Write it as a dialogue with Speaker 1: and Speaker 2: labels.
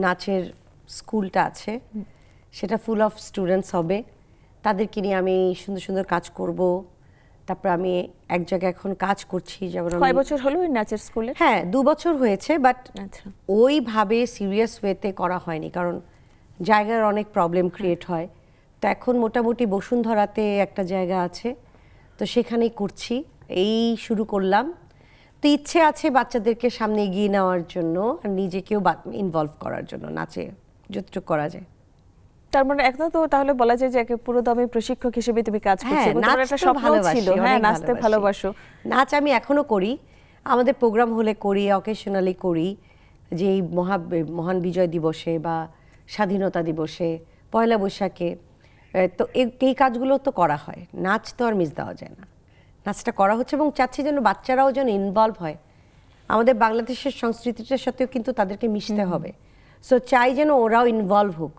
Speaker 1: নাচের স্কুলটা আছে সেটা ফুল অফ স্টুডেন্টস হবে, তাদেরকে নিয়ে আমি সুন্দর সুন্দর কাজ করব। তারপর আমি এক জায়গায় এখন কাজ করছি, যেমন
Speaker 2: কয় বছর হলো এই নাচের স্কুলে?
Speaker 1: হ্যাঁ 2 বছর হয়েছে, বাট
Speaker 2: আচ্ছা,
Speaker 1: ওইভাবে সিরিয়াস ওয়েতে করা হয়নি, কারণ জায়গার অনেক প্রবলেম ক্রিয়েট হয়। তো এখন মোটামুটি বসুন্ধরাতে একটা জায়গা আছে, তো সেখানেই করছি, এই শুরু করলাম। তো ইচ্ছে আছে বাচ্চাদেরকে সামনে এগিয়ে নেওয়ার জন্য আর নিজেকেও ইনভলভ করার জন্য নাচে যতটুকু করা যায়।
Speaker 2: তার মানে এখন তো তাহলে বলা যায় যে পুরোদমে প্রশিক্ষক হিসেবে তুমি কাজ করছো, তোমার একটা স্বপ্ন ছিল। হ্যাঁ, নাচতে ভালোবাসো।
Speaker 1: নাচ আমি এখনো করি, আমাদের প্রোগ্রাম হলে করি, অকেশনালি করি, যে এই মহান বিজয় দিবসে বা স্বাধীনতা দিবসে, পয়লা বৈশাখে, তো এই কাজগুলো তো করা হয়। নাচ তো আর মিস দেওয়া যায় না, নাচটা করা হচ্ছে এবং চাচ্ছি যেন বাচ্চারাও যেন ইনভলভ হয়। আমাদের বাংলাদেশের সংস্কৃতিটার সাথেও কিন্তু তাদেরকে মিশতে হবে, সো চাই যেন ওরাও ইনভলভ হোক।